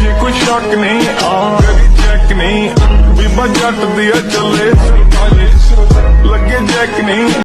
ਜੇ ਕੋਈ ਸ਼ੱਕ ਨਹੀਂ ਕਰੀ ਚੈੱਕ ਨਹੀਂ ਬੀਬਾ ਜੱਟ ਦੀ ਚੱਲੇ ਲੱਗੇ ਜੈਕ ਨਹੀਂ